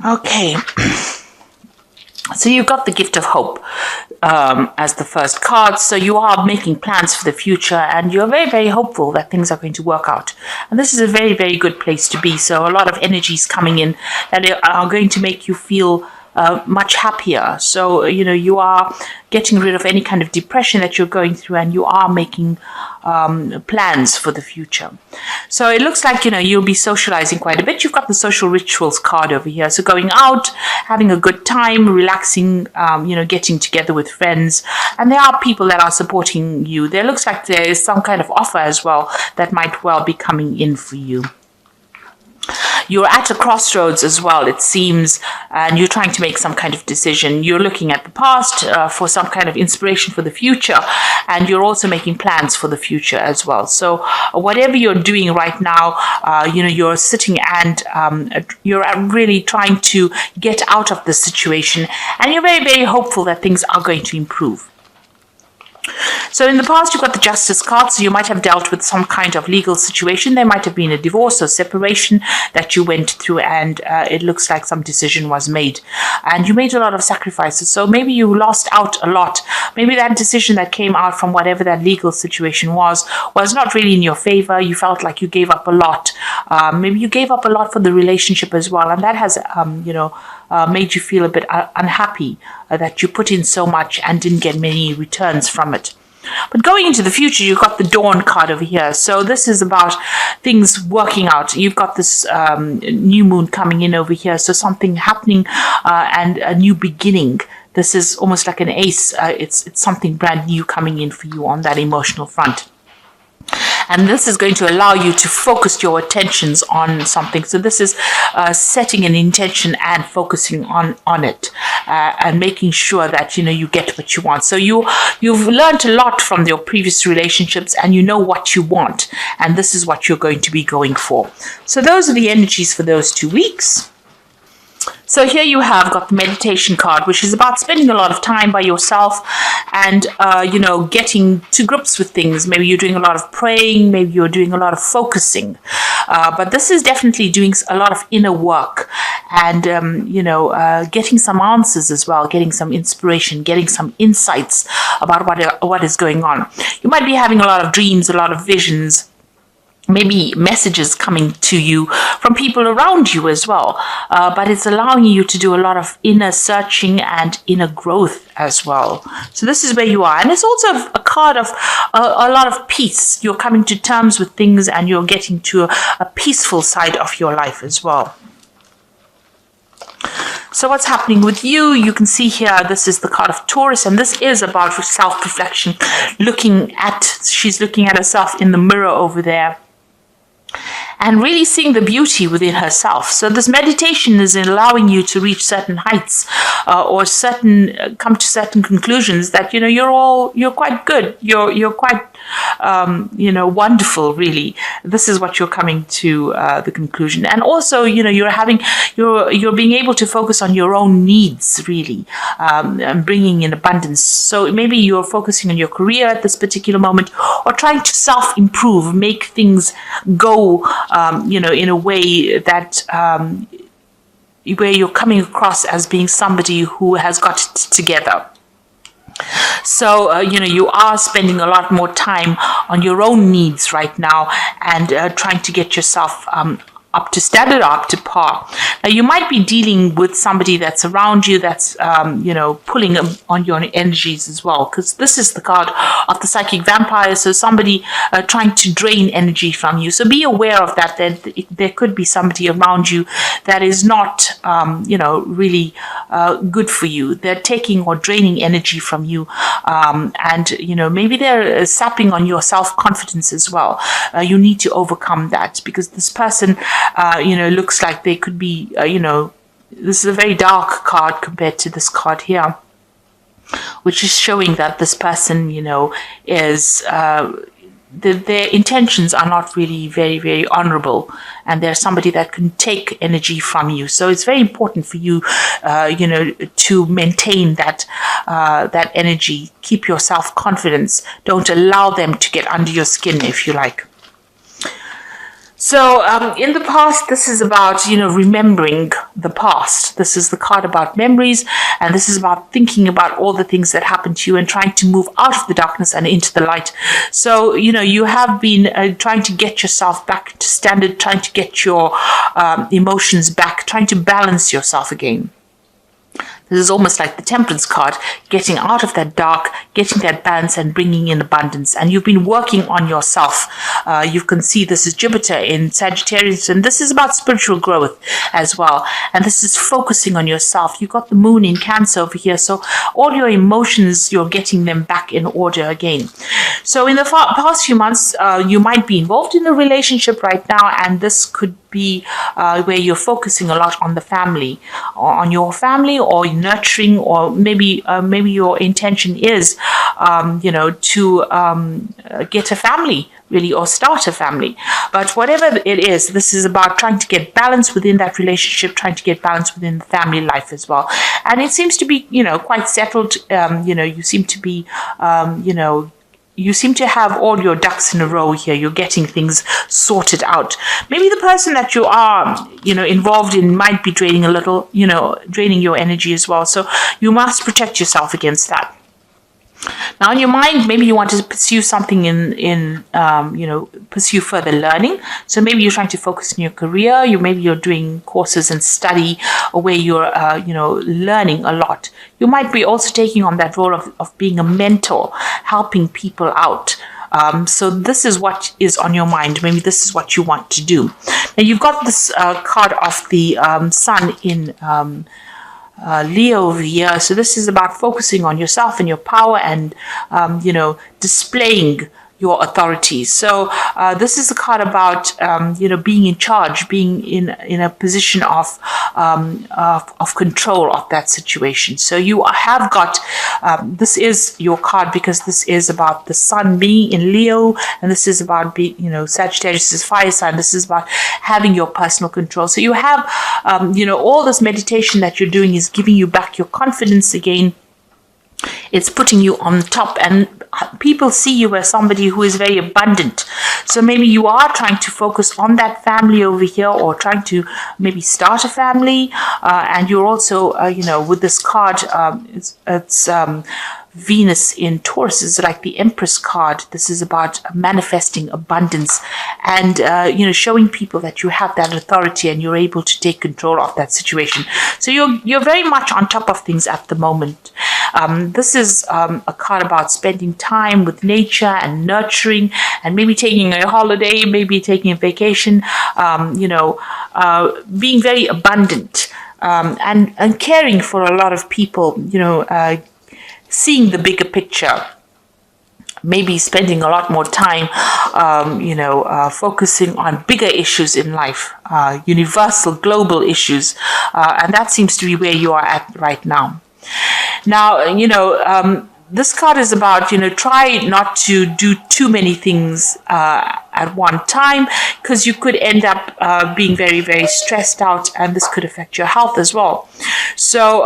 Okay. So you've got the gift of hope as the first card. So you are making plans for the future and you're very, very hopeful that things are going to work out. And this is a very, very good place to be. So a lot of energies coming in that are going to make you feel much happier. So, you are getting rid of any kind of depression that you're going through and you are making plans for the future. So it looks like, you'll be socializing quite a bit. You've got the social rituals card over here. So going out, having a good time, relaxing, getting together with friends. And there are people that are supporting you. There looks like there is some kind of offer as well that might well be coming in for you. You're at a crossroads as well, it seems, and you're trying to make some kind of decision. You're looking at the past for some kind of inspiration for the future, and you're also making plans for the future as well. So whatever you're doing right now, you're sitting and you're really trying to get out of the situation, and you're very, very hopeful that things are going to improve. So in the past, you've got the Justice card, so you might have dealt with some kind of legal situation. There might have been a divorce or separation that you went through, and it looks like some decision was made. And you made a lot of sacrifices, so maybe you lost out a lot. Maybe that decision that came out from whatever that legal situation was not really in your favor. You felt like you gave up a lot. Maybe you gave up a lot for the relationship as well, and that has, made you feel a bit unhappy that you put in so much and didn't get many returns from it. But going into the future, you've got the Dawn card over here. So this is about things working out. You've got this new moon coming in over here. So something happening and a new beginning. This is almost like an ace. It's something brand new coming in for you on that emotional front. And this is going to allow you to focus your attentions on something. So this is setting an intention and focusing on it and making sure that, you get what you want. So you've learned a lot from your previous relationships and you know what you want. And this is what you're going to be going for. So those are the energies for those 2 weeks. So here you have got the meditation card, which is about spending a lot of time by yourself and, getting to grips with things. Maybe you're doing a lot of praying. Maybe you're doing a lot of focusing. But this is definitely doing a lot of inner work and, getting some answers as well, getting some inspiration, getting some insights about what is going on. You might be having a lot of dreams, a lot of visions, maybe messages coming to you from people around you as well. But it's allowing you to do a lot of inner searching and inner growth as well. So this is where you are. And it's also a card of a lot of peace. You're coming to terms with things and you're getting to a peaceful side of your life as well. So what's happening with you? You can see here, this is the card of Taurus, and this is about self-reflection. She's looking at herself in the mirror over there, and really seeing the beauty within herself. So this meditation is allowing you to reach certain heights or come to certain conclusions that, you're quite good. You're quite, wonderful, really. This is what you're coming to the conclusion. And also, you're being able to focus on your own needs, really, and bringing in abundance. So maybe you're focusing on your career at this particular moment or trying to self-improve, make things go in a way that where you're coming across as being somebody who has got it together. So, you are spending a lot more time on your own needs right now and trying to get yourself up to standard, up to par. Now, you might be dealing with somebody that's around you that's, pulling on your energies as well, because this is the card of the psychic vampire. So somebody trying to drain energy from you. So be aware of that. There could be somebody around you that is not, really good for you. They're taking or draining energy from you. And maybe they're sapping on your self-confidence as well. You need to overcome that because this person, looks like they could be, this is a very dark card compared to this card here, which is showing that this person, is, their intentions are not really very, very honorable, and they're somebody that can take energy from you. So it's very important for you, to maintain that energy, keep your self-confidence. Don't allow them to get under your skin, if you like. So in the past, this is about, remembering the past. This is the card about memories, and this is about thinking about all the things that happened to you and trying to move out of the darkness and into the light. So, you have been trying to get yourself back to standard, trying to get your emotions back, trying to balance yourself again. This is almost like the Temperance card, getting out of that dark, getting that balance and bringing in abundance. And you've been working on yourself. You can see this is Jupiter in Sagittarius, and this is about spiritual growth as well. And this is focusing on yourself. You've got the moon in Cancer over here. So all your emotions, you're getting them back in order again. So in the past few months, you might be involved in a relationship right now, and this could be where you're focusing a lot on the family, or on your family, or nurturing, or maybe your intention is to get a family, really, or start a family. But whatever it is, this is about trying to get balance within that relationship, trying to get balance within the family life as well. And it seems to be quite settled. You seem to be you seem to have all your ducks in a row here. You're getting things sorted out. Maybe the person that you are, involved in might be draining a little, draining your energy as well. So you must protect yourself against that. Now, in your mind, maybe you want to pursue something pursue further learning. So maybe you're trying to focus on your career. Maybe you're doing courses and study where you're, learning a lot. You might be also taking on that role of being a mentor, helping people out. So this is what is on your mind. Maybe this is what you want to do. Now, you've got this card of the sun in Leo over here. So this is about focusing on yourself and your power and, displaying your authority. So this is a card about, being in charge, being in a position of control of that situation. So you have got, this is your card because this is about the sun being in Leo, and this is about being, Sagittarius is fire sign. This is about having your personal control. So you have, all this meditation that you're doing is giving you back your confidence again. It's putting you on top, and people see you as somebody who is very abundant. So maybe you are trying to focus on that family over here, or trying to maybe start a family. And you're also, with this card, it's Venus in Taurus is like the Empress card. This is about manifesting abundance and, showing people that you have that authority and you're able to take control of that situation. So you're very much on top of things at the moment. This is a card about spending time with nature and nurturing, and maybe taking a holiday, maybe taking a vacation, being very abundant and caring for a lot of people, seeing the bigger picture. Maybe spending a lot more time, focusing on bigger issues in life, universal, global issues. And that seems to be where you are at right now. Now, this card is about, try not to do too many things at one time, because you could end up being very, very stressed out, and this could affect your health as well. So,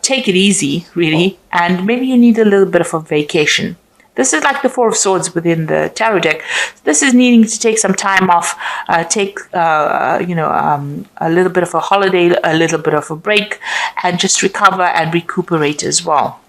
take it easy, really, and maybe you need a little bit of a vacation. This is like the Four of Swords within the tarot deck. This is needing to take some time off, take a little bit of a holiday, a little bit of a break, and just recover and recuperate as well.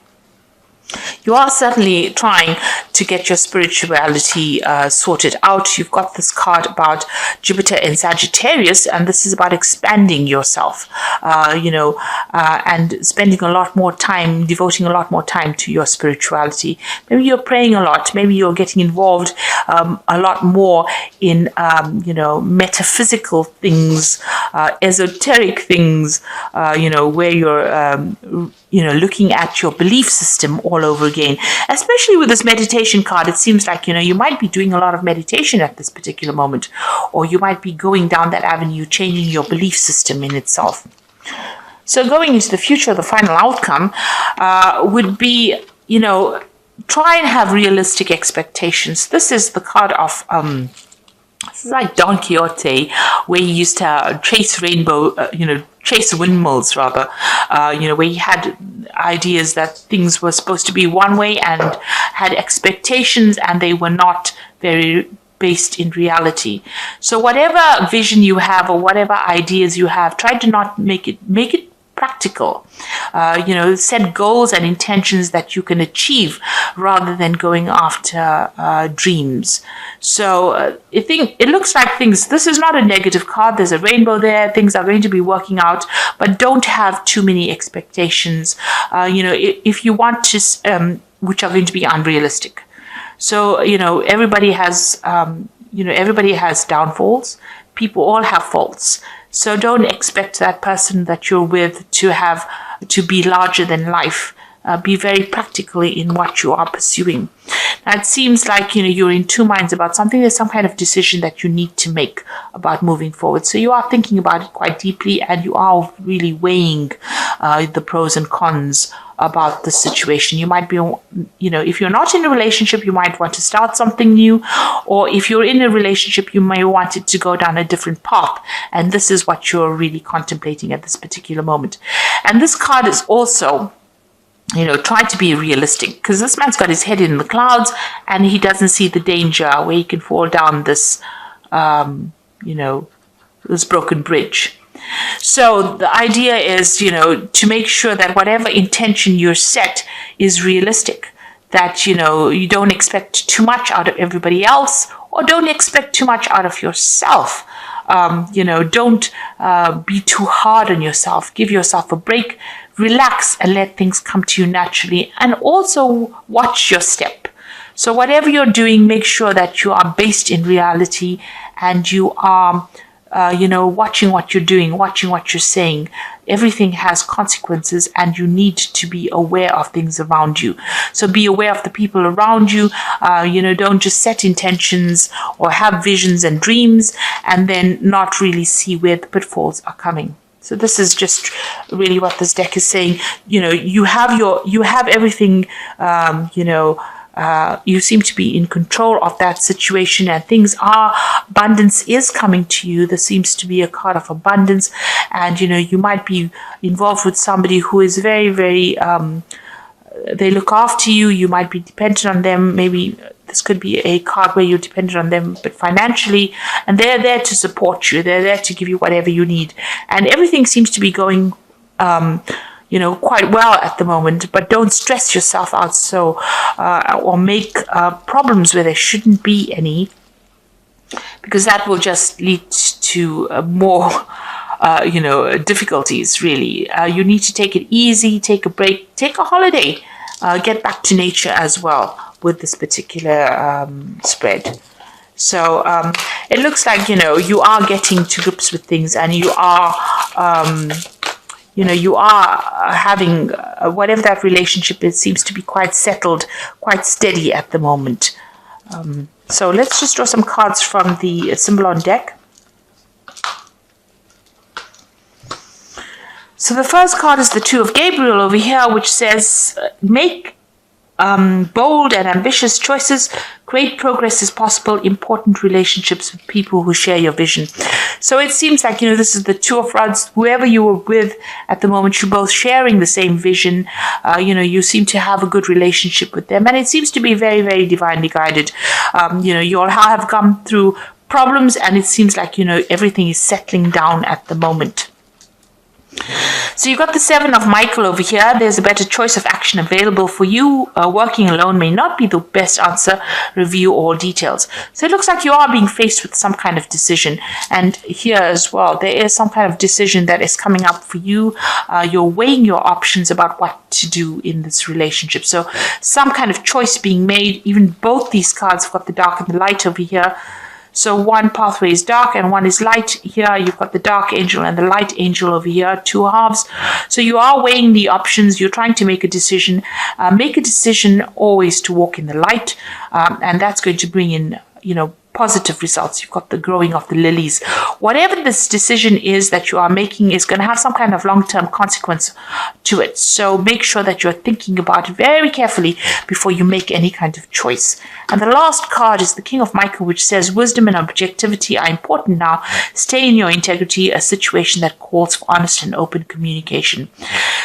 You are certainly trying to get your spirituality sorted out. You've got this card about Jupiter in Sagittarius, and this is about expanding yourself, and spending a lot more time, devoting a lot more time to your spirituality. Maybe you're praying a lot. Maybe you're getting involved a lot more in, metaphysical things, esoteric things, where you're, looking at your belief system all over again. Especially with this meditation card, it seems like, you might be doing a lot of meditation at this particular moment, or you might be going down that avenue, changing your belief system in itself. So going into the future, the final outcome would be, try and have realistic expectations. This is the card of, this is like Don Quixote, where he used to chase chase windmills rather, where he had ideas that things were supposed to be one way and had expectations, and they were not very based in reality. So whatever vision you have or whatever ideas you have, try to not make it practical. Set goals and intentions that you can achieve rather than going after dreams. So I think it looks like this is not a negative card. There's a rainbow there. Things are going to be working out, but don't have too many expectations. If you want to, which are going to be unrealistic. So, everybody has downfalls. People all have faults. So don't expect that person that you're with to be larger than life. Be very practically in what you are pursuing. Now, it seems like, you're in two minds about something. There's some kind of decision that you need to make about moving forward. So you are thinking about it quite deeply, and you are really weighing the pros and cons about the situation. You might be, if you're not in a relationship, you might want to start something new, or if you're in a relationship, you may want it to go down a different path. And this is what you're really contemplating at this particular moment. And this card is also, try to be realistic, because this man's got his head in the clouds and he doesn't see the danger where he can fall down this, this broken bridge. So the idea is, to make sure that whatever intention you're set is realistic, that, you don't expect too much out of everybody else, or don't expect too much out of yourself. Don't be too hard on yourself. Give yourself a break, relax, and let things come to you naturally. And also watch your step. So whatever you're doing, make sure that you are based in reality, and you are watching what you're doing, watching what you're saying. Everything has consequences, and you need to be aware of things around you. So be aware of the people around you. Don't just set intentions or have visions and dreams and then not really see where the pitfalls are coming. So this is just really what this deck is saying. You have everything, you seem to be in control of that situation, and abundance is coming to you. There seems to be a card of abundance, and you might be involved with somebody who is very, very, they look after you. You might be dependent on them. Maybe this could be a card where you're dependent on them, but financially, and they're there to support you. They're there to give you whatever you need, and everything seems to be going quite well at the moment. But don't stress yourself out or make problems where there shouldn't be any, because that will just lead to more difficulties, really. You need to take it easy, take a break, take a holiday, get back to nature as well with this particular spread. So it looks like, you are getting to grips with things, and you are you are having whatever that relationship is, seems to be quite settled, quite steady at the moment. So let's just draw some cards from the symbol on deck. So the first card is the Two of Gabriel over here, which says, make bold and ambitious choices. Great progress is possible. Important relationships with people who share your vision. So it seems like, this is the Two of Rods. Whoever you were with at the moment, you're both sharing the same vision. You seem to have a good relationship with them. And it seems to be very, very divinely guided. You all have come through problems, and it seems like, everything is settling down at the moment. So you've got the Seven of Michael over here. There's a better choice of action available for you. Working alone may not be the best answer. Review all details. So it looks like you are being faced with some kind of decision. And here as well, there is some kind of decision that is coming up for you. You're weighing your options about what to do in this relationship. So some kind of choice being made. Even both these cards have got the dark and the light over here. So one pathway is dark and one is light. Here you've got the dark angel and the light angel over here, two halves. So you are weighing the options. You're trying to make a decision. Make a decision always to walk in the light. And that's going to bring in, positive results. You've got the growing of the lilies. Whatever this decision is that you are making is going to have some kind of long-term consequence to it. So make sure that you're thinking about it very carefully before you make any kind of choice. And the last card is the King of Michael, which says wisdom and objectivity are important now. Stay in your integrity, a situation that calls for honest and open communication.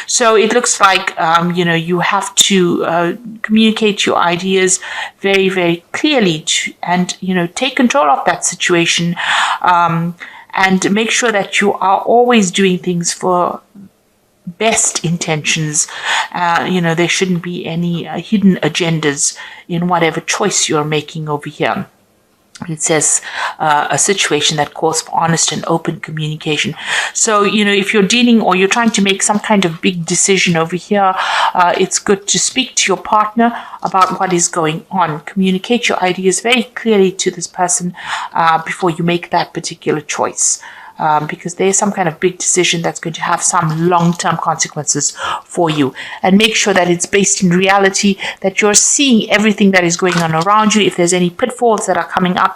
So it looks like, you have to communicate your ideas very, very clearly and, take control of that situation, and make sure that you are always doing things for best intentions. There shouldn't be any hidden agendas in whatever choice you're making over here. It says a situation that calls for honest and open communication. So, if you're dealing or you're trying to make some kind of big decision over here, it's good to speak to your partner about what is going on. Communicate your ideas very clearly to this person before you make that particular choice. Because there's some kind of big decision that's going to have some long-term consequences for you. And make sure that it's based in reality, that you're seeing everything that is going on around you. If there's any pitfalls that are coming up,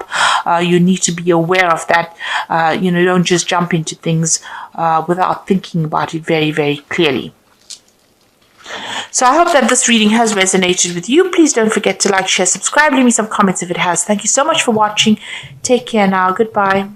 you need to be aware of that. Don't just jump into things without thinking about it very, very clearly. So I hope that this reading has resonated with you. Please don't forget to like, share, subscribe, leave me some comments if it has. Thank you so much for watching. Take care now. Goodbye.